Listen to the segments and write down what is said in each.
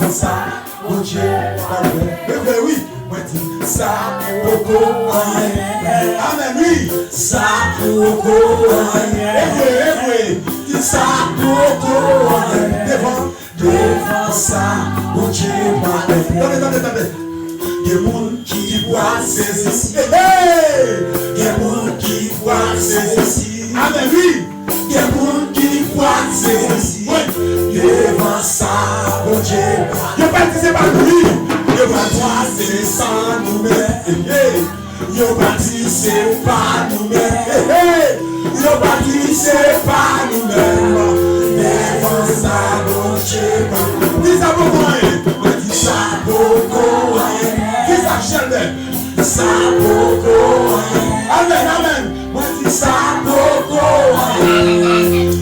devant ça, mon Dieu, mais oui, moi dis ça, beaucoup, amen, oui, ça, beaucoup, oui, dis ça, beaucoup, devant ça, mon Dieu, attendez. Il y a des gens qui voient ceci. Il y a des gens qui voient ceci. Amen, oui. Il y a des gens qui voient ceci. Devant ça, mon Dieu. Il n'y a pas de c'est pas lui. Il n'y a pas de c'est sans nous-mêmes. Il n'y a pas de c'est pas nous-mêmes. Il n'y a pas de c'est pas nous-mêmes. Devant ça, mon Dieu. Dis ça pour moi. Dis ça pour moi. Ça beaucoup, amen, moi dis ça beaucoup,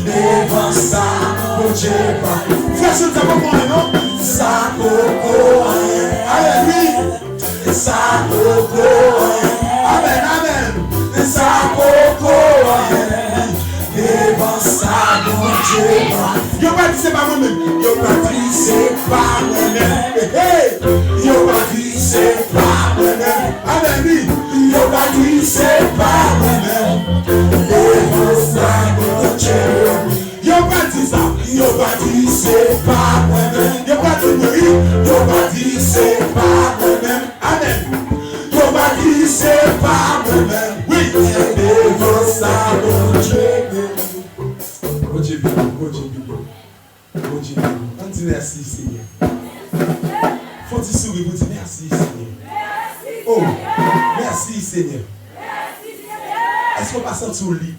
devant ça, mon Dieu, frère, c'est ça pour moi, non? Ça beaucoup, alléluia, ça beaucoup, amen, ça beaucoup, devant ça, mon Dieu, yo pas dit c'est pas moi-même, yo pas dit c'est pas moi-même, yo pas dit c'est pas moi-même, amen, yo pas dit c'est pas moi-même, devant ça, mon Dieu, yo pas dit ça, yo pas dit c'est pas moi-même, yo pas dit oui, yo pas dit c'est pas moi-même, amen, yo pas dit c'est pas moi-même, oui, devant ça, mon Dieu. Mon Dieu, on dit merci Seigneur. Faut-il sourire pour dire merci Seigneur. Oh, merci Seigneur. Est-ce qu'on passe en dessous le lit?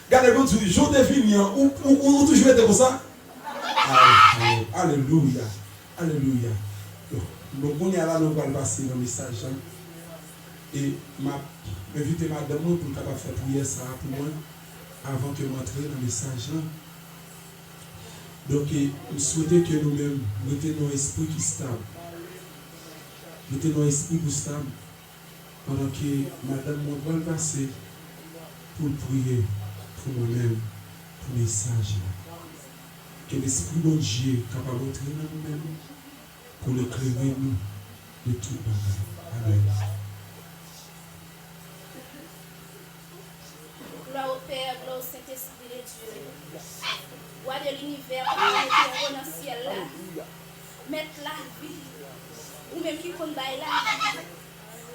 Regardez-vous, jour de fini, ou toujours été comme ça? Alléluia. Alléluia. Donc, on est là, nous allons passer dans le message. Et m'inviter madame pour capable faire prière ça pour moi avant que m'entrer dans le message. Donc, je souhaite que nous-mêmes mettons nos esprits qui stable. Mettons nos esprits qui stable pendant que madame va passer pour prier pour moi-même, pour le message. Que l'esprit de Dieu est capable d'entrer dans nous-mêmes pour l'éclairer nous de tout bagage. Amen. Gloire au Père, gloire au Saint-Esprit de Dieu. Roi de l'univers, qui est dans le ciel là. Mettre la vie. Ou même qui compte la vie.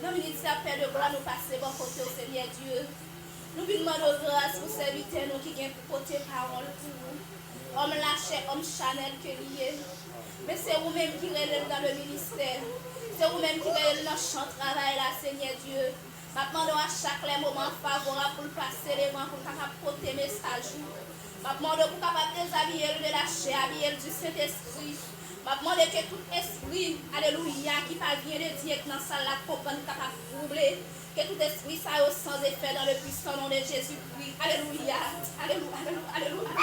Dans le minute d'appel de gloire, nous passons bon côté au Seigneur Dieu. Nous vous demandons grâce pour serviteur nous qui viennent pour porter parole pour nous. Homme lâché, homme Chanel que lié. Mais c'est vous-même qui relève dans le ministère. C'est vous-même qui relève dans le champ de travail là, Seigneur Dieu. Maintenant, à chaque moment favorable pour passer les mains pour porter message. Maintenant, pour capable déshabiller de la chair, habiller du Saint-Esprit. Maintenant, que tout esprit, alléluia, qui parvient de Dieu dans sa salle, comprendre capable de troubler. Que tout esprit ça sans effet dans le puissant nom de Jésus-Christ. Alléluia. Alléluia. Alléluia.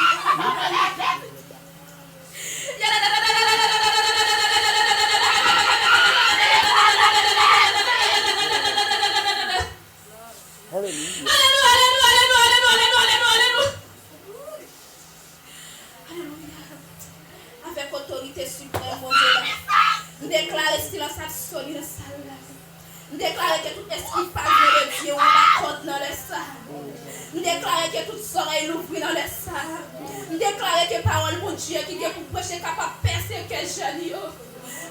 Avec autorité suprême, mon Dieu, nous déclarons silence absolu dans la salle. Nous déclarons que tout esprit parvient de Dieu, on accorde dans le salle. Nous déclarons que toute oreille l'ouvre dans le salle. Nous déclarons que parole, mon Dieu, qui est pour prêcher capable de percer que jeune.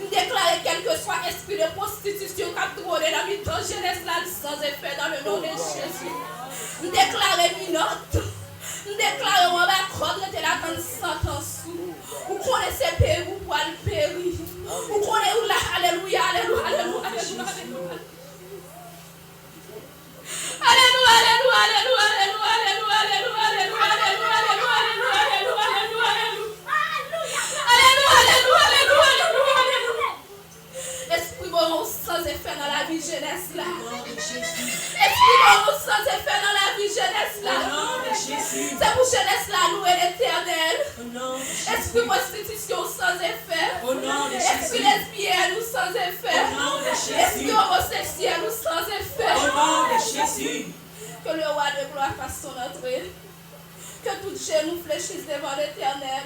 Nous déclarons quel que soit esprit de prostitution qui a trôné dans le temps jeunesse là sans effet dans le nom de Jésus. Nous déclarons minote. Nous déclarons on va croire que la grande sentence. Vous connaissez périr, vous pouvez le périr. Vous connaissez où là, alléluia, alléluia, alléluia, alléluia, alléluia. Alléluia, alléluia, alléluia, alléluia, alléluia, alléluia, alléluia, alléluia, alléluia, alléluia, alléluia, alléluia, alléluia, alléluia. Esprit bon sans effet dans la vie jeunesse là. Esprit bon sans effet dans la vie jeunesse là. C'est pour jeunesse là louer l'Éternel. Esprit prostitution sans effet. Esprit lesbienne ou sans effet. Esprit homosexuel ou sans effet. Que le roi de gloire fasse son entrée. Que tout genou fléchisse devant l'Éternel.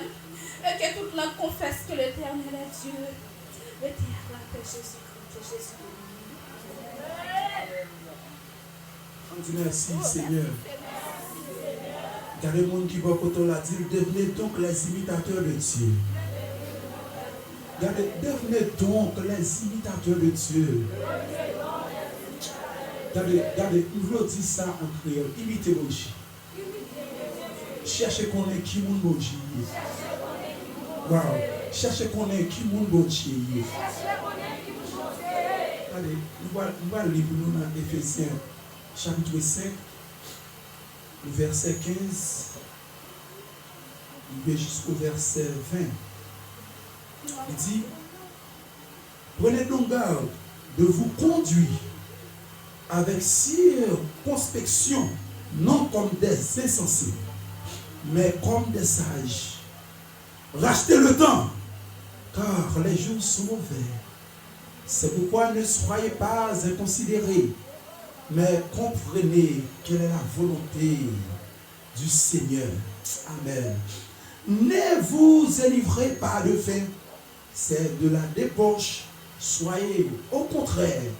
Et que toute langue confesse que l'Éternel est Dieu. L'Éternel est Jésus-Christ. On dit merci Seigneur. Regardez le monde qui va quand on l'a dit, devenez donc les imitateurs de Dieu. Regardez, devenez donc les imitateurs de Dieu. Regardez, nous voulons dire ça en créole. Imitez mon Dieu. Cherchez qu'on est qui mon Dieu. Wow. Cherchez qu'on est qui mon Dieu. Allez, nous allons lire dans Éphésiens chapitre 5, verset 15, jusqu'au verset 20. Il dit, prenez donc garde de vous conduire avec circonspection, non comme des insensés, mais comme des sages. Rachetez le temps, car les jours sont mauvais. C'est pourquoi ne soyez pas inconsidérés, mais comprenez quelle est la volonté du Seigneur. Amen. Ne vous enivrez pas de vin, c'est de la débauche. Soyez au contraire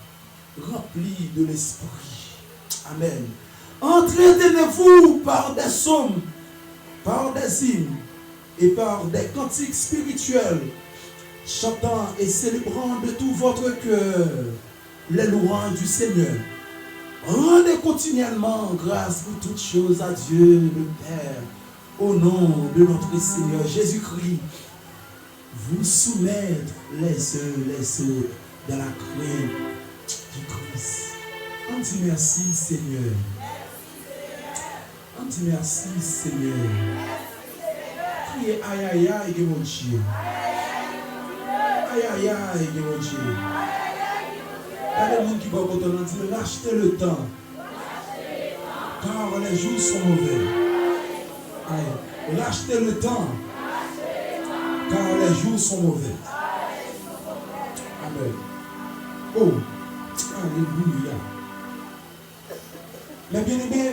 remplis de l'esprit. Amen. Entretenez-vous par des psaumes, par des hymnes et par des cantiques spirituels, chantant et célébrant de tout votre cœur les louanges du Seigneur. Rendez continuellement grâce pour toutes choses à Dieu le Père, au nom de notre Seigneur Jésus-Christ. Vous soumettre les autres dans la crainte du Christ. On dit merci Seigneur. On dit merci Seigneur. Criez aïe aïe aïe de mon Dieu. Aïe aïe aïe de mon Dieu. Il y a des gens qui vont dire rachetez le temps. Car les jours sont mauvais. Aïe. Rachetez le temps. Car les jours sont mauvais. Amen. Oh. Alléluia. Mais bien aimé,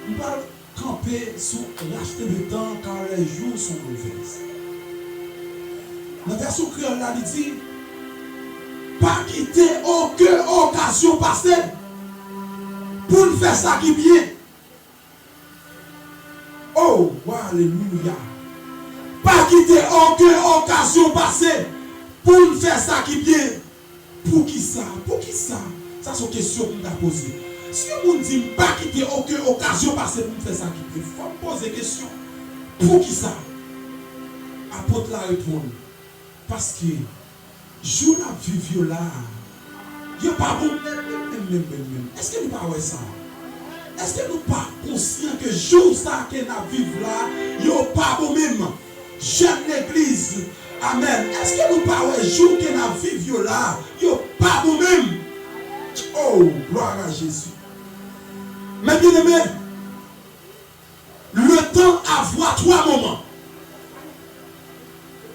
on va camper sur racheter le temps car les jours sont mauvais. La version créole là, il dit pas quitter aucune occasion passée pour faire ça qui est bien. Oh, alléluia. Pas quitter aucune occasion passée pour faire ça qui est bien. Pour qui ça? Pour qui ça? Ça c'est une question qu'on a posée. Si on ne dit pas quitter aucune occasion passée pour faire ça qui est bien, il faut me poser la question. Pour qui ça? Apôtre la répondre. Parce que jour la vie là, il n'y a pas bon même. Est-ce que nous pas ça? Est-ce que nous pas conscients que jour ça que nous vivons là, il n'y a pas bon même? J'aime l'église. Amen. Est-ce que nous pas jour que nous vivons là, il n'y a pas bon même? Oh, gloire à Jésus. Mais bien aimé, le temps a voir trois moments.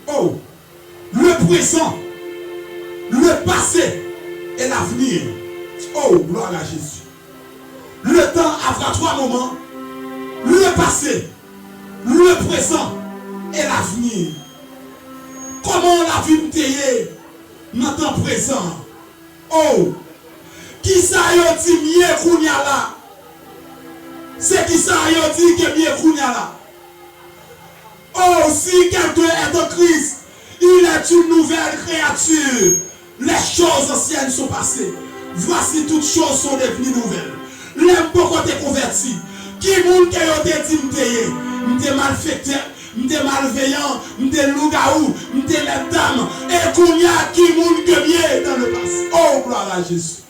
Oh, le présent, le passé et l'avenir. Oh, gloire à Jésus. Le temps a trois moments. Le passé, le présent et l'avenir. Comment la vie me taille dans le temps présent? Oh, qui ça y a dit mieux kounya là? C'est qui ça y a dit que mieux kounya là? Oh, si quelqu'un est en Christ, il est une nouvelle créature. Les choses anciennes sont passées. Voici toutes choses sont devenues nouvelles. L'aime beaucoup te converti. Qui moun qui a dit m'te malfaiteur, m'te malveillant, m'te loup-garou, m'te mesdames. Et qu'on y a qui moun que bien dans le passé. Oh, gloire à Jésus.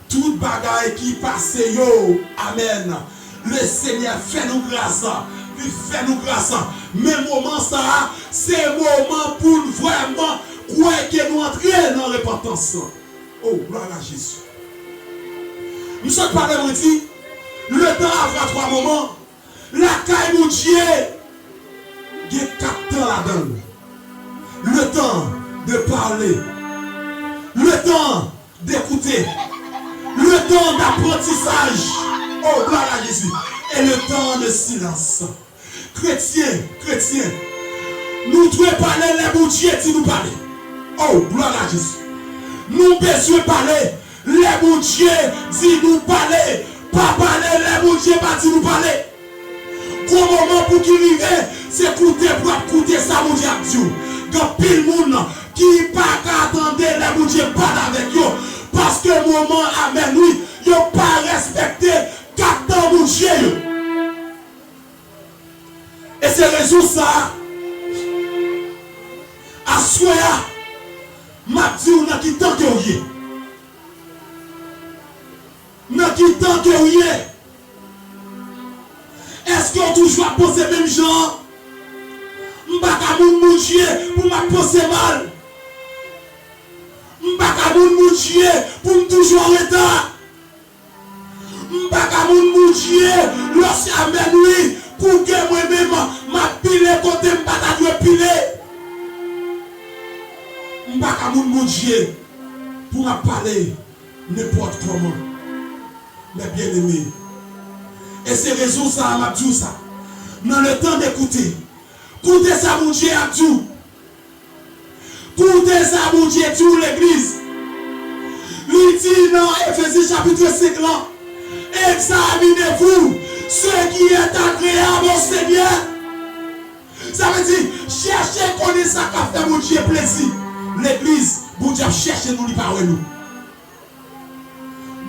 Toute bagaille qui passe, yo, amen. Le Seigneur fait nous grâce. Il fait nous grâce. Mais moment ça, c'est un moment pour vraiment croire que nous entrions dans la repentance. Oh, gloire à Jésus. Nous sommes parlé, on dit, le temps a trois moments. La caille mon Dieu, il y a 4 temps là-dedans. Le temps de parler. Le temps d'écouter. Le temps d'apprentissage. Oh, gloire à Jésus. Et le temps de silence. Chrétien, nous devons parler les bons Dieu qui nous parlent. Oh, gloire à Jésus. Nous besoin parler les bons Dieu dit nous parler. Pas parler les bons Dieu pas dit nous parler. Gros moment pour qu'il arrive, c'est écouter pour écouter ça, mon Dieu. Quand pile monde qui pas attendre les bons Dieu parler avec eux. Parce que le moment amen, oui, ils n'ont pas respecté 4 ans, mon Dieu. Et c'est raison ça. À soya, m'a dit on a qui tant que vous y. N'a qui tant que vous y. Est-ce qu'on toujours posé même genre? M'baka mon Dieu pour m'a poser mal. M'baka mon Dieu pour me toujours en retard. M'baka mon Dieu lorsqu'il amène lui pour que moi-même m'a pilé côté m'baka doit piler. M'baka mon Dieu pour m'a parler n'importe comment. Mais bien aimé. Et c'est raison ça m'a dit ça. Dans le temps d'écouter. Écoutez ça mon Dieu à tout. Écoutez ça mon Dieu tout l'église. Lui dit dans Éphésiens chapitre 5 là. Examinez-vous ce qui est agréable au Seigneur. Ça veut dire, cherchez connaître ça qu'a fait mon Dieu plaisir. L'église, bon Dieu cherche nous, il parle nous.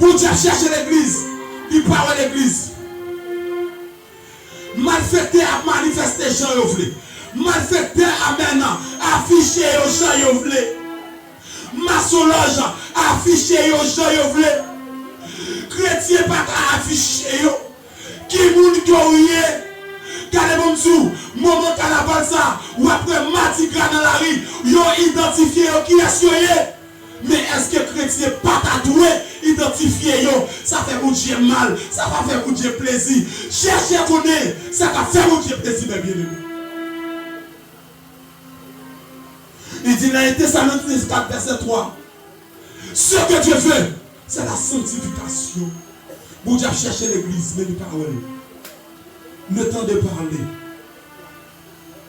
Bon Dieu cherche l'église, il parle l'église. Malfaiteur a manifesté Jean Yovlé. Malfaiteur a maintenant affiché Jean Yovlé. Maçonnage a affiché Jean Yovlé. Chrétien pas affiché yo. Qui moun kouye. Kale bon sou, moment carnaval ça, ou après Mardi Gras dans la rue, yo identifié yo qui est soyé. Mais est-ce que chrétien pas tatoué, identifié yo, ça fait mon Dieu mal, ça va faire mon Dieu plaisir. Cherchez à connaître, ça va faire mon Dieu plaisir, mes bien-aimés. Il dit dans Thessaloniciens 4, verset 3, ce que Dieu veut, c'est la sanctification. Bon Dieu cherche l'église, mais nous parlons. Le temps de parler,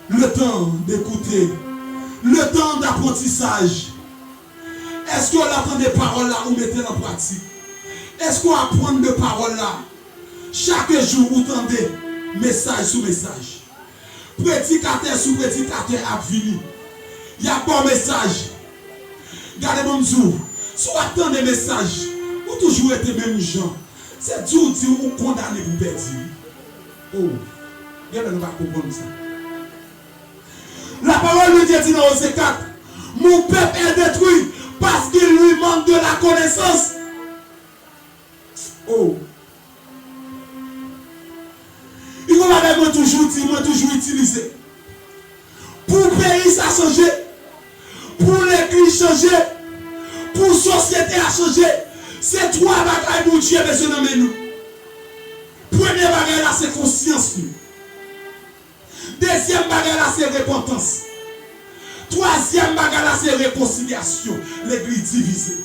le temps d'écouter, le temps d'apprentissage. Est-ce qu'on attend des paroles là ou mettez en pratique? Est-ce qu'on apprend des paroles là? Chaque jour, vous tendez message sous message. Prédicateur sous prédicateur a fini. Il y a bon message. Gardez mon jour. Si vous attendez des messages, vous toujours êtes même gens. C'est tout dit vous condamnez vous perdre. Oh, bien ne va comprendre ça. La parole de Dieu dit dans Osée 4, mon peuple est détruit parce qu'il lui manque de la connaissance. Oh. Il va moi toujours dire, moi toujours utiliser. Pour le pays ça a changé, pour l'église changer, pour la société a changé. C'est 3 bagailles pour Dieu, monsieur, dans nous. Premier bagage là, c'est conscience. Deuxième bagage là, c'est repentance. Troisième bagage là, c'est réconciliation. L'église divisée.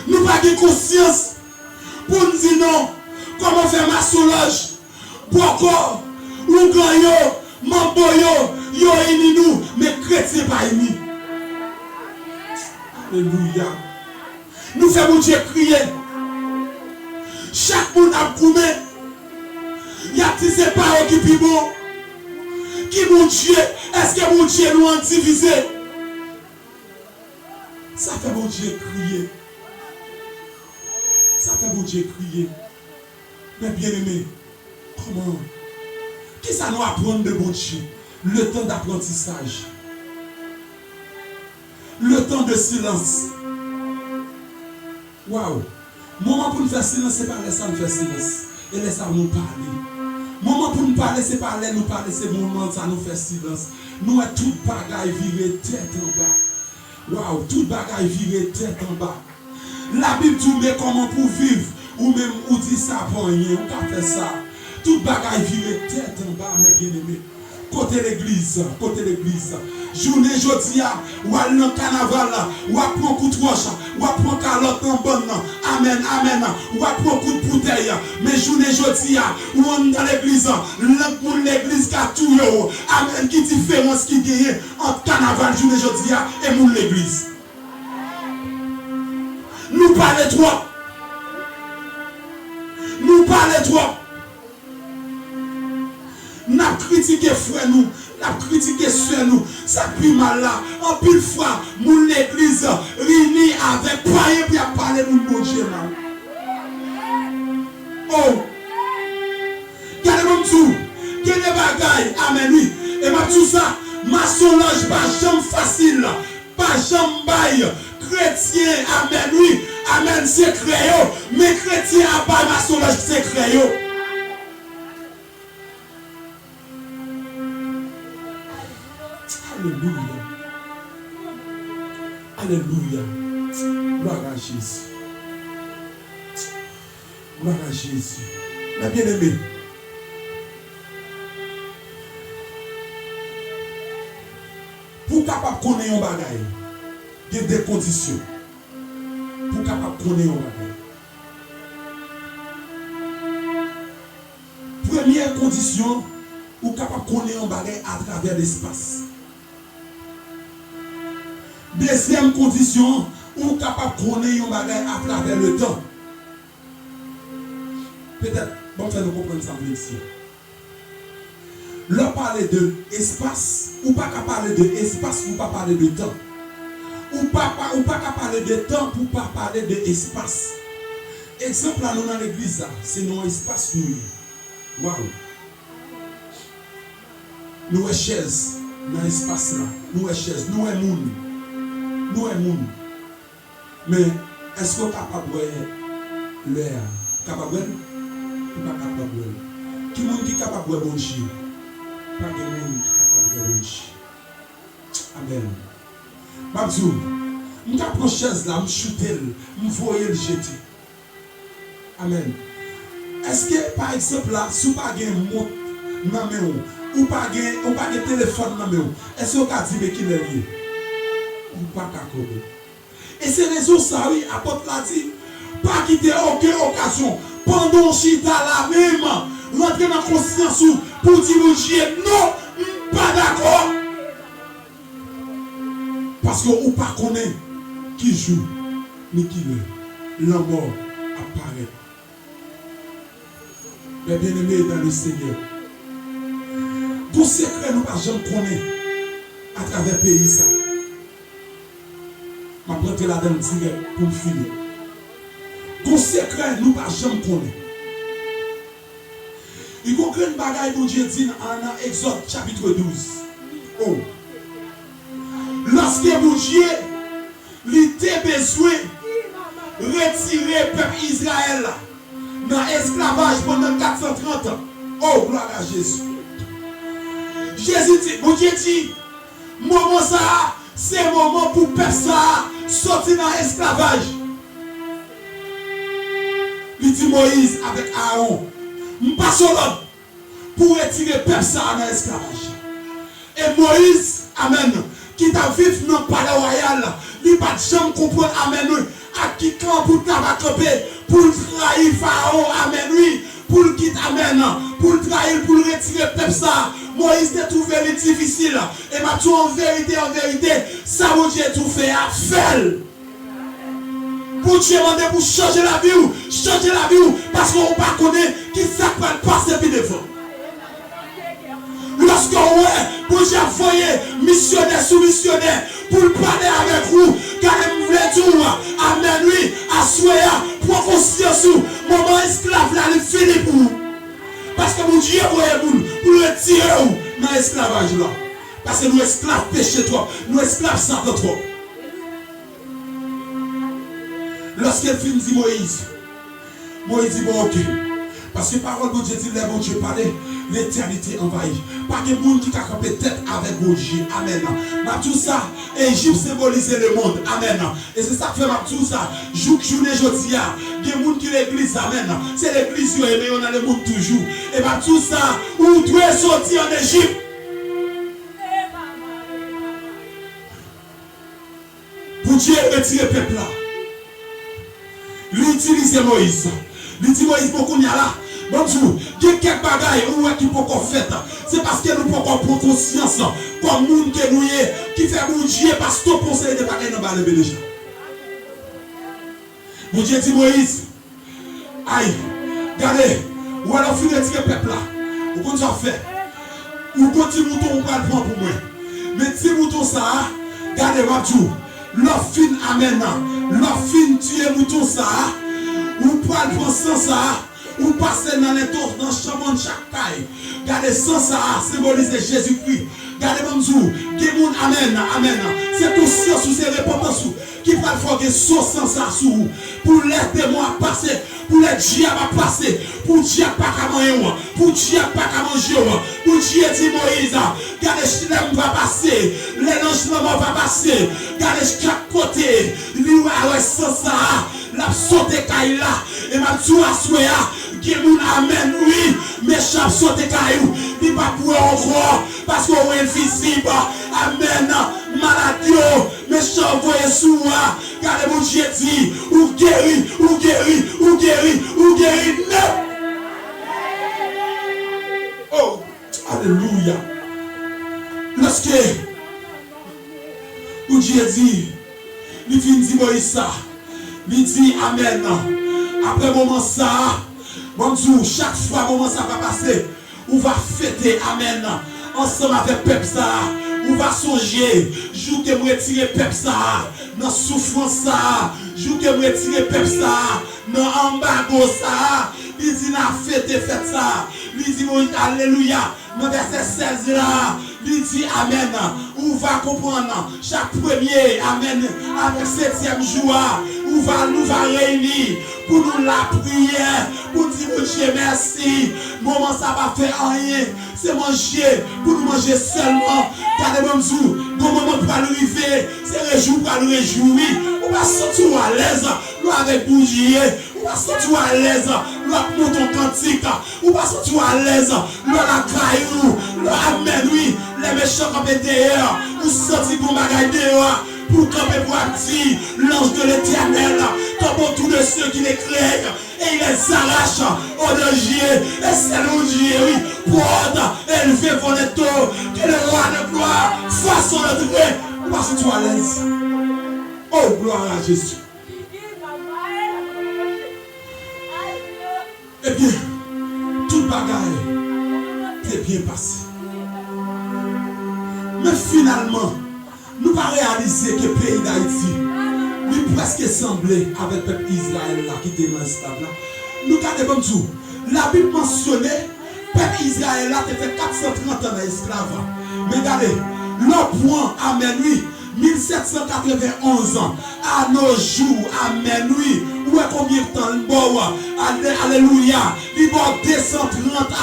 Nous pas de conscience pour nous dire non. Comment faire maçonnage, boko, lougayo, mamboyo, yo ini nous, mais chrétien pas ini. Alléluia. Nous faisons Dieu crier. Chaque monde a coupé. Il y a des séparés qui sont bon. Qui mon Dieu? Est-ce que mon Dieu nous a divisé? Ça fait mon Dieu crier. Ça fait mon Dieu crier. Mais bien aimé, comment? Qui ça nous apprend de mon Dieu? Le temps d'apprentissage. Le temps de silence. Waouh! Moment pour nous faire silence, c'est pas laisser nous faire silence. Et laisser nous parler. Moment pour nous parler, c'est pas laisser nous parler, c'est moment ça nous fait silence. Nous avons toute bagaille virée tête en bas. Waouh! Toute bagaille virée tête en bas. La Bible dit comment pour vivre, ou même ou dit ça pour rien, on peut faire ça. Toute bagaille virée tête en bas, mes bien-aimés. Côté l'église, journée jeudi, ou à le carnaval, ou à prendre coup de roche, ou à prendre calotte en bonne. Amen, amen. Ou à prendre coup de bouteille. Mais journée jeudi, ou on dans l'église, l'église qui a tout. Amen, qui différence qui gagne entre carnaval, journée jeudi et mon l'église. Nous parlons trop. Nous parlons trop. Nous avons critiqué frère nous, nous avons critiqué soeur nous, ça plus mal là. En pile fois, nous l'église réunie avec païen puis à parler de mon Dieu là. Oh, regardez-moi tout, qu'il y a des bagailles, amen oui. Et ma tout ça, ma solange pas jambe facile, pas jambe baille. Chrétien, amen oui, amen c'est créole, mais chrétien à part ma solange c'est créole. Alléluia. Alléluia. Gloire à Jésus. Gloire à Jésus. Mais bien aimé. Pour capable connaître un bagage, il y a des conditions. Pour capable connaître un bagage. Première condition, pour capable connaître un bagage à travers l'espace. Deuxième condition, ou capable de connaître un bagage à travers le temps. Peut-être, bon, faire nous comprendre ça ici. Là, parler de espace, ou pas qu'à parler de espace, ou pas parler de temps. Ou pas qu'à parler de temps, ou pas parler de espace. Exemple, là, nous dans l'église, c'est nos espace, nous. Waouh. Nous sommes chaises dans l'espace là. Nous sommes chaises, nous sommes monde. Nous sommes monde. Mais est-ce qu'on est capable de voir l'air? Capable de voir? Ou pas capable de voir? Qui est capable de voir bon Dieu? Pas de monde qui est capable de voir bon Dieu. Amen. Babzou, je prends chaise là, je chute, je voyais le jeter. Amen. Est-ce que par exemple là, si vous n'avez pas de montre dans la main, ou pas de téléphone dans la main, est-ce que vous avez dit qu'il est lié? Ou pas qu'à. Et c'est raison ça, oui, apôtre l'a dit, pas quitter aucune occasion, pendant chita la même, rentrer dans la conscience pour dire au Dieu, non, pas d'accord. Parce que ou pas connaît qui joue, ni qui meurt. La mort apparaît. Mais bien aimé dans le Seigneur, tout secret nous pas jamais connaître à travers le pays ça. Je vais prendre la donne direct pour finir. Tout secret nous pas jamais connaître. Il y a une bagaille pour Dieu dit en Exode chapitre 12. Oh. Lorsque mon Dieu il était besoin de retirer le peuple Israël dans l'esclavage pendant 430 ans. Oh, gloire à Jésus. Jésus dit, mon Dieu dit, moment ça, c'est le moment pour le peuple sortir dans l'esclavage. Il dit Moïse avec Aaron, je passe l'homme pour retirer le peuple dans l'esclavage. Et Moïse, amen, qui t'a vécu dans le palais royal, il n'a pas de jamais comprendre, amen, à qui camp pour camper, pour trahir Pharaon, amen, oui, pour le quitter, amen, pour le trahir, pour le retirer le peuple ça. Moïse t'a trouvé difficile. Et m'a tout en vérité, ça mon Dieu tout fait à faire. Pour Dieu demander pour changer la vie, parce qu'on ne connaît pas qui ça peut passer puis devant. Lorsqu'on pour Dieu envoyer missionnaire sous missionnaire pour parler avec vous, car vous voulez tout, amen, oui, assoyez, pour conscience, moment esclave là, il finit pour vous. Parce que mon Dieu voyez pour le retirer dans l'esclavage là. Parce que nous esclaves péché trop, nous esclaves Satan trop. Lorsqu'elle finit dit Moïse dit bon ok. Parce que parole de Dieu dit, les bon Dieu parlait, l'éternité envahie. Pas de monde qui a campé tête avec mon Dieu. Amen. Mais tout ça, Égypte symbolisait le monde. Amen. Et c'est ça que fait tout ça. Journée jeudi, il y a des gens qui l'église. Amen. C'est l'église, mais on a le monde toujours. Et bien tout ça, où tu es sorti en Égypte. Dieu retire le peuple là. L'utiliser Moïse. Il dit Moïse, beaucoup n'y a là. Bonjour, il y a quelques bagailles qui ne peuvent pas faire. C'est parce que nous ne pouvons pas prendre conscience comme monde que nous qui fait bon Dieu parce que nous pensons de bagailles dans le déjà. Mon Dieu dit Moïse, aïe, regardez, ou alors finir de tirer le peuple là. Vous comptez faire. Ou continuez mouton, on va le prendre pour moi. Mais si mouton ça, regardez, Wabdou, l'offre fin amène, l'offre fin tuer mouton ça, ou pas le prendre sans ça. Ou passer dans les tours, dans le chemin de chaque taille. Regardez, sans ça, symbolise Jésus-Christ. Regardez, bon Dieu, qui moun amen, amen. C'est tout science ou c'est repentance qui va faire que sauce sans ça sur vous. Pour les témoins passer, pour les diables à passer, pour diable pas qu'à manger, pour diable pas qu'à manger, pour Dieu dit Moïse, regardez, je va passer, les langes va passer, regardez, chaque côté, lui va sans ça, la sauté caille là, et ma tout à souhait. Qui moun amen, oui, mais chaque sauté caillou, il va pour encore, parce qu'on est invisible, amen, maladie, mais chaque voyez sous moi, car mon Dieu dit, ou guéri, ou guéri, ou guéri, ou guéri, non. Oh, alléluia. Lorsque, ou Dieu dit, il vient dire Moïse ça, il dit amen, après moment ça, bon Dieu, chaque fois moment ça va passer, on va fêter, amen, ensemble avec peuple ça, on va songer, jour que me retirer peuple ça, dans souffrance ça, jour que me retirer peuple ça, dans embargo ça, il dit na fête ça, il dit alléluia, dans verset 16 là, il dit amen, on va comprendre, chaque premier, amen, avec 7e jour, on va nous réunir pour nous la prière, pour dire mon Dieu merci, moment ça va faire rien, c'est manger, pour nous manger seulement, car les bons jours, bon moment pour arriver, c'est réjouir pour nous réjouir, on va sortir à l'aise, nous avec bougie, on va sortir à l'aise, nous avec mon cantique, on va sortir à l'aise, nous la caillou, nous amen, oui, les méchants campés dehors, nous sortir pour bagaille dehors, pour camper pour dire l'ange de l'éternel, comme tous de ceux qui les créent, et il les arrache au danger, et c'est le Dieu, oui, porte, élevé vos lettres, que le roi de gloire fasse son entrée, on va sortir à l'aise. Oh, gloire à Jésus. Eh bien, toute bagaille est bien passée. Mais finalement, nous pas réaliser que le pays d'Haïti, nous presque semblé avec le peuple Israël là, qui était dans l'esclavage là. Nous regardons comme tout. La Bible mentionnait, le peuple Israël là, fait 430 ans d'esclavage. Mais regardez, le point, amen, oui, 1791 ans, à nos jours, amen, oui, où est combien de temps, bon, alléluia, il va 230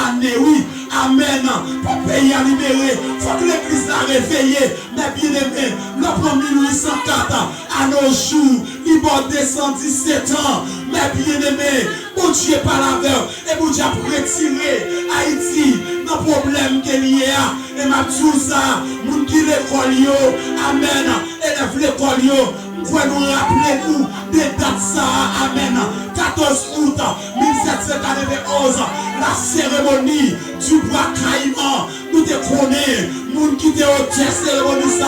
années, oui, amen, pour pays à libérer, il faut que l'église a réveillé, mais bien aimé, le premier 1804, à nos jours, il va 217 ans, mais bien aimé, bon Dieu par la veille, et bon Dieu pour retirer Haïti, dans le problème qu'il y a, et ma tout ça, mon qui l'école, amen, élève l'école, nous rappeler nous des dates ça, amen, 14 août 1791, la cérémonie du bois caïman, nous te connaissons, nous qui te au cérémonie ça,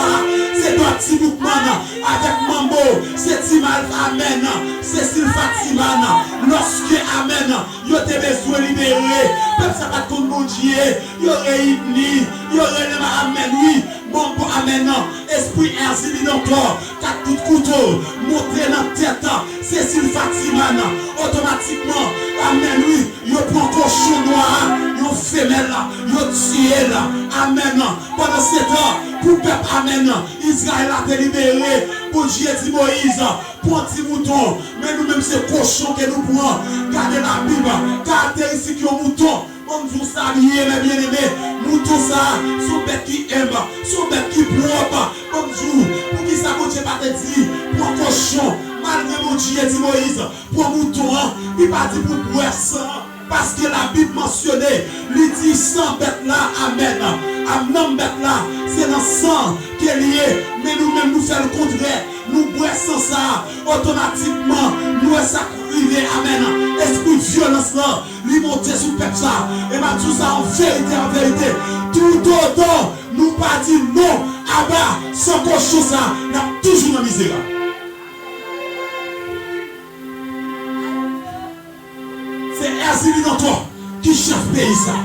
c'est toi Tiboukman, avec Mambo, c'est Timal, amen, Cécile Fatimana, lorsque, amen, il y a des besoins libérés, même ça va comme mon Dieu, il y aurait Ibni, il y aurait le amen, oui, Mambo, amen, esprit Erzili encore, 4 coups de couteau, monter dans la tête, Cécile Fatimana, automatiquement, amen, oui, il prend cochon noir, il femelle, il tué là, amen, pendant 7 ans, pour le peuple, amen, Israël a été libéré, pour Dieu dit Moïse, pour un petit mouton, mais nous-mêmes c'est cochon que nous prenons, gardez la Bible, caractéristique du mouton, on vous salue, mes bien-aimés, mouton ça, son bête qui aime, son bête qui propre, comme vous, pour qui ça ne pas te dire, pour un cochon, malgré mon Dieu dit Moïse, pour un mouton, il va dire pour boire sang, parce que la Bible mentionnait, il dit sans bête là, amen, Amenons mettre là, c'est dans le sang qui est lié. Mais nous-mêmes, nous faisons le contraire. Nous boissons sans ça, automatiquement, nous ça privé. Amen. Esprit de violence là, lui monter sur le peuple ça. Et ma tout ça en vérité. Tout autant, nous pas dire non, à bas, sans cochon ça, n'a toujours dans misère. C'est Erzili dans toi qui chef pays ça.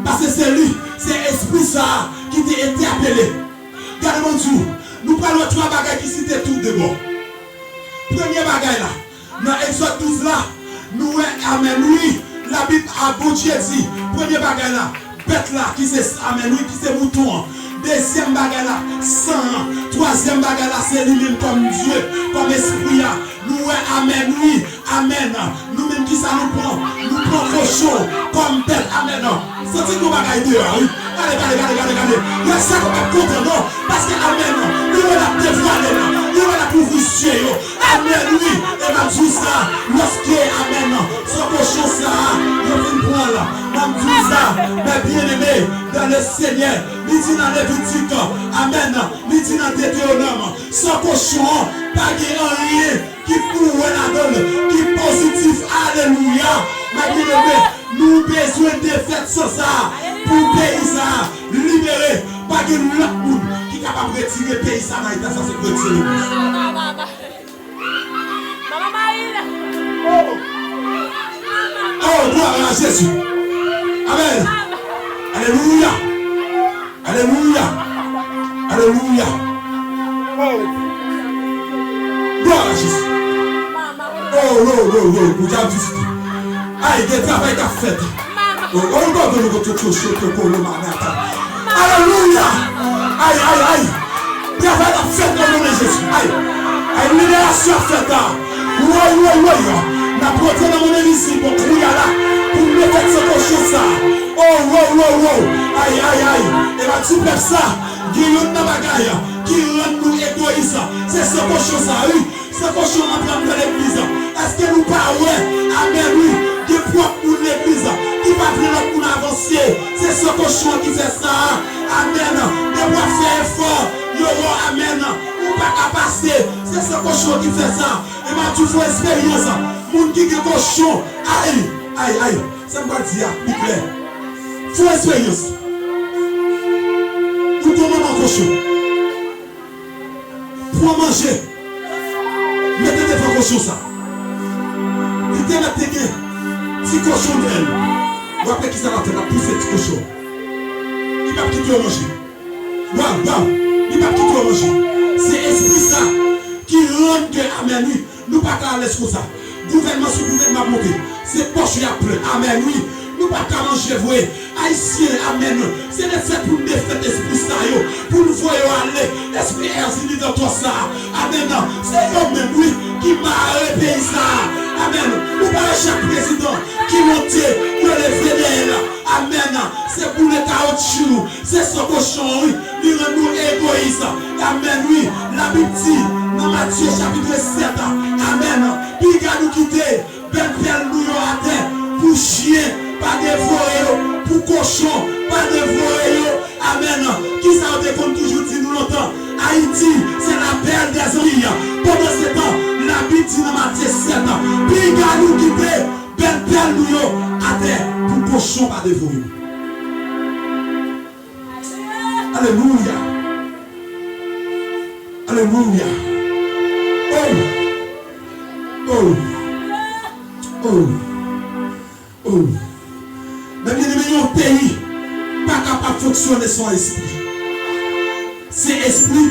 Parce que c'est lui, c'est esprit ça qui t'a été appelé. Regardez-moi tout. Nous parlons de trois bagages qui citent tout de bon. Premier bagage là, dans Exode 12 là, nous amen oui, la Bible a bon Dieu dit, premier bagage là, bête là, qui c'est amen oui, qui c'est mouton. Deuxième bagage là, sang. Troisième bagage là, c'est lui-même comme Dieu, comme esprit là. Nous amen oui, amen. Nous-mêmes qui ça nous prend cochon comme bête, amen. Sentez nos bagages dehors, oui. Regardez. Il y a ça qu'on va contre non. Parce que amen, il y a la dévoilée là. Il y a la pouvoir. Amen, oui. Et ma tout ça, lorsque amen, ce cochon ça, il y a une point là. Même tout ça, mes bien-aimés, dans le Seigneur, il dit dans Lévitique, amen, il dit dans Deutéronome, ce cochon, pas de rien qui pourrait la donne, qui est positif, alléluia. Mes bien-aimés, nous besoin de faire ça. Pour pays ça, libérer, pas de l'autre monde qui est capable de retirer le pays ça dans l'état, ça c'est retirer. Oh, gloire à Jésus. Amen. Alléluia. Gloire à Jésus. Oh, vous avez dit. Aïe, il y a travail à faire. Alléluia. Aïe. Travail à faire dans le nom de Jésus. Aïe. Libération à faire. Oui. La protéine dans mon église pour crier là. Pour me mettre ce cochon ça. Oh. Aïe. Et va tu faire ça. Guillaume dans ma gaille. Qui rend nous égoïstes. C'est ce cochon ça. Oui. Ce cochon en train de l'église. Est-ce que nous parlons? Amen. Oui. Qui propre pour l'église. Qui va venir pour avancer. C'est ce cochon qui fait ça. Amen. Ne pas faire effort. Amen. Ou pas qu'à passer. C'est ce cochon qui fait ça. Et ma tout faut expérience. Moun qui est cochon. Aïe. Ça me va dire. Plus clair. Faut expérience. Pour ton maman cochon. Pour manger. Mettez des fois cochon ça. Mettez la tête. Si cochon de elle, ou après qui ça va faire pousser petit cochon, il va quitter au manger. Waouh, il va quitter au manger. C'est esprit ça qui rend que, amen, oui, nous pas qu'à l'aise comme ça. Gouvernement sur gouvernement monté, c'est poche à plein, amen, oui. Nous pas qu'à manger, vous voyez. Haïtien, amen. C'est le fait pour nous défaire l'esprit ça, pour nous voir aller. L'esprit Erzili dans toi ça. Amen. C'est eux-mêmes, oui, qui m'a repayé ça. Amen. Nous pas chaque président qui monte, qui le fédère. Amen. C'est pour le caoutchouc. C'est ce cochon, oui. Il rend nous égoïstes. Amen, oui. La Bible dit, dans Matthieu chapitre 7. Amen. Puis il va nous quitter. Ben père nous à terre. Pour chien, pas dévorer. Pour cochon, pas dévorer. Amen. Qui ça veut comme toujours dit nous longtemps. Haïti, c'est la perle des Antilles. Pendant ce temps, la Bible dit dans Matthieu 7. Puis il va nous quitter. Ben père nous à terre. Pour cochon, pas dévorer. Alléluia. Mais bien aimé, un pays pas capable de fonctionner sans esprit. C'est esprit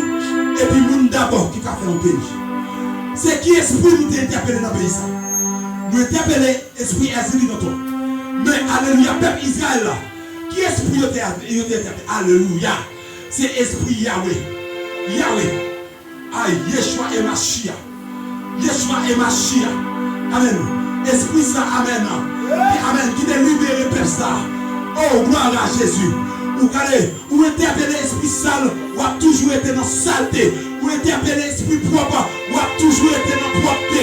et puis monde d'abord qui a fait un pays. C'est qui esprit nous interpellé dans le pays ça. Nous interpellé esprit Erzili dans toi. Mais alléluia, peuple Israël là. Qui esprit nous interpellé? Alléluia. C'est esprit Yahweh. Aïe, Yeshua et Mashiach. Amen. Esprit ça, amen. Amen. Qui t'a libéré, Père ça. Oh, gloire à Jésus. Ou interpellé esprit sale, ou a toujours été dans saleté. Ou interpellé esprit propre, ou a toujours été dans propreté.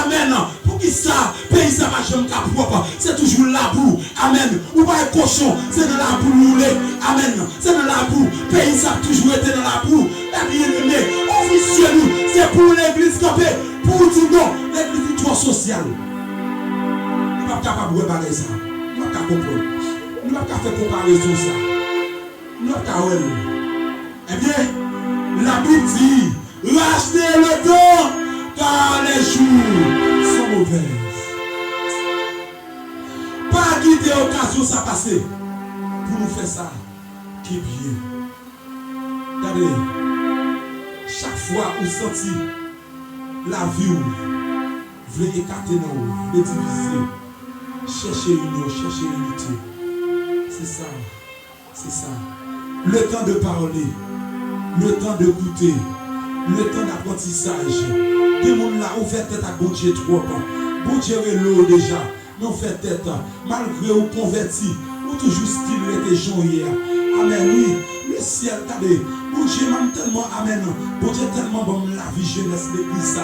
Amen. Pour Pour qui ça, pays ça va jamais propre. C'est toujours la boue. Amen. Ou pas un cochon, c'est dans la boue roulé. Amen. C'est dans la boue. Pays ça a toujours été dans la boue. La bien-aimée, officieux nous, c'est pour l'église campée. Pour dire non, l'église est trop sociale. Nous ne sommes pas capables de réparer ça. Nous ne sommes pas capables de comprendre. Nous ne sommes pas capables de faire comparaison ça. Nous ne sommes pas capables. Eh bien, la Bible dit, rachetez le temps, car les jours sont mauvais. Pas quitter l'occasion ça passer pour nous faire ça qui est bien. Regardez, chaque fois où vous sentez la vie, vous voulez écarter dans vous, vous voulez diviser, chercher union, chercher unité. C'est ça, c'est ça. Le temps de parler, le temps d'écouter, le temps d'apprentissage. Des gens là, on fait tête à bon Dieu trop. Bon Dieu est l'eau déjà. Mais on fait tête. Malgré vous converti, ou toujours style était gens hier. Amen. Oui, le ciel, regardez. Bon Dieu m'aime tellement. Amen. Bon Dieu tellement bon la vie jeunesse l'église.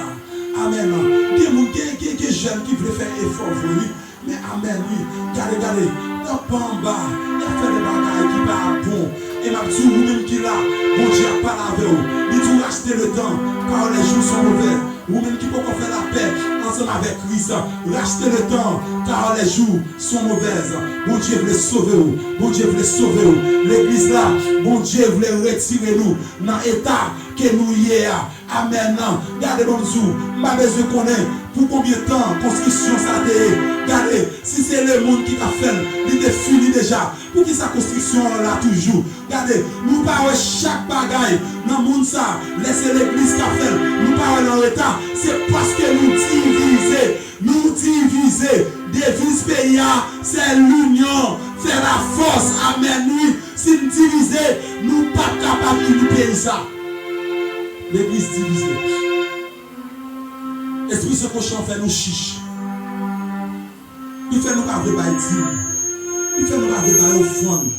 Amen. Des gens qui jeunes qui veulent faire effort pour lui. Mais amen, oui. Regardez. Dans en bas, il a fait des bagages qui parlent bon. Et ma petite vous-même qui là, bon Dieu a parlé avec vous. Il tout racheter le temps, car les jours sont mauvais. Vous-même qui pouvez faire la paix ensemble avec Christ. Rachetez le temps, car les jours sont mauvaises. Bon Dieu voulait sauver vous. Bon Dieu voulait sauver vous. L'église là, bon Dieu voulait retirer nous dans l'état que nous y est. Amen. Regardez bon Dieu, ma besoin qu'on est. Pour combien de temps construction ça a été? Regardez, si c'est le monde qui t'a fait, il est fini déjà. Pour qui sa construction là toujours? Regardez, nous parlons chaque bagaille dans le monde ça. Laissez l'église qui a fait. Nous parlons dans l'état. C'est parce que nous divisons. Nous divisons. Devise pays, c'est l'union. Faire la force. Amen. Oui. Si nous divisons, nous ne sommes pas capables de payer ça. L'église divisée. Esprit ce cochon fait nous chiche. Il fait nous pas vrai bail dîme. Il fait nous pas vrai bail offrande.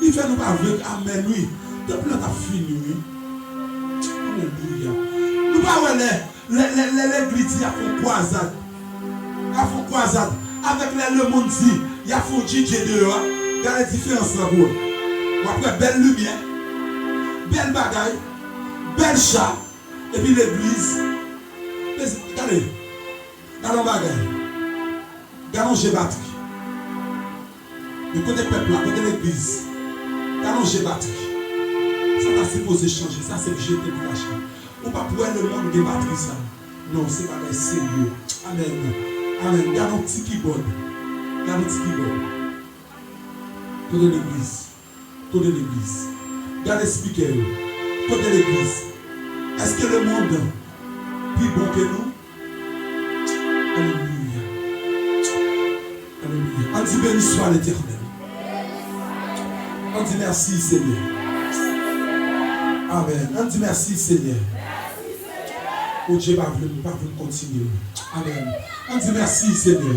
Il fait nous pas vrai amen oui. Depuis là t'as fini oui. Alléluia. Nous pas ouais l'église il a fait croisade. Il a fait croisade avec le monde dit, il a fait DJ dehors. Regarde la différence là pour. Après belle lumière, belle bagaille, belle chat et puis l'église. Regardez, regardons bagaille, regardons j'ai batterie. Le côté peuple, là, côté l'église, regardons j'ai batterie. Ça t'a supposé changer, ça c'est jeté pour la chaîne. Ou pas pour le monde de batterie ça. Non, c'est pas des sérieux. Amen. Amen. Regardons petit keyboard. Regardons petit keyboard. Côté l'église. Côté l'église. Regardez speaker. Côté l'église. Est-ce que le monde plus bon que nous? Alléluia. Alléluia. On dit béni soit l'Éternel. On dit merci Seigneur. Amen. On dit merci Seigneur. Oh Dieu va venir continuer. Amen. On dit merci Seigneur.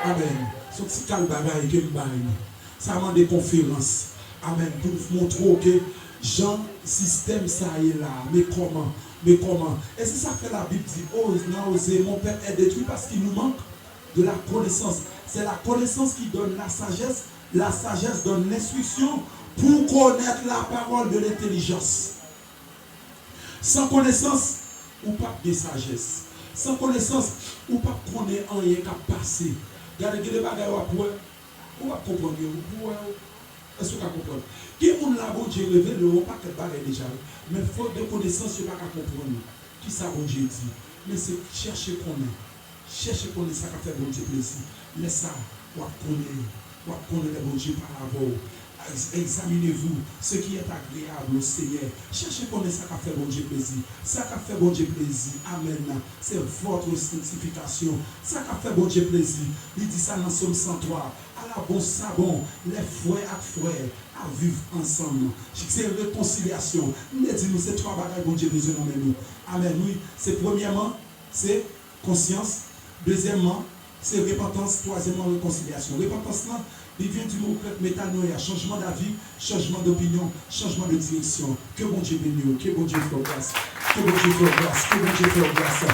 Amen. Ce petit calbagaille que nous baillons. Ça demande des conférences. Amen. Pour nous montrer que Jean, système ça est là. Mais comment? Mais comment? Et c'est ça que la Bible dit. Oh, non, mon père est détruit parce qu'il nous manque de la connaissance. C'est la connaissance qui donne la sagesse. La sagesse donne l'instruction pour connaître la parole de l'intelligence. Sans connaissance, ou pas de sagesse. Sans connaissance, ou pas connaître rien qui a passé. Regardez que les bagages ou pas comprendre. Est-ce que vous comprenez? Qui est là, bon Dieu, révèle le pas que bagaille déjà. Mais faute de connaissance, je ne peux pas comprendre. Qui ça, bon Dieu dit? Mais c'est chercher qu'on est. Chercher qu'on est, ça qui fait bon Dieu plaisir. Mais ça, on connaît le bon Dieu par avant. Examinez-vous ce qui est agréable au Seigneur. Cherchez qu'on est ça qui fait bon Dieu plaisir. Ça qui fait bon Dieu plaisir. Amen. C'est votre sanctification. Ça qui fait bon Dieu plaisir. Il dit ça dans Somme 103. À la bon sabon, les frères à frères à vivre ensemble. C'est une réconciliation. Nous disons ces trois bagages bon Dieu besoin dans nous. Amen. Oui, c'est premièrement, c'est conscience. Deuxièmement, c'est repentance. Troisièmement, réconciliation. Repentance là, il vient du mot métanoïa, changement d'avis, changement d'opinion, changement de direction. Que bon Dieu bénisse, que bon Dieu fasse grâce, que bon Dieu fasse grâce, que bon Dieu fasse grâce,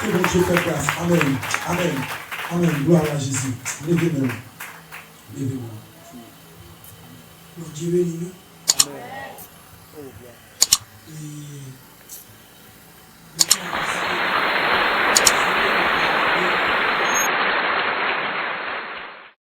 que Que bon Dieu fait grâce. Amen. Amen. Amen. Gloire à Jésus. Levez-nous. Levez-nous. Bon Dieu bénit nous. Amen. Oh, Et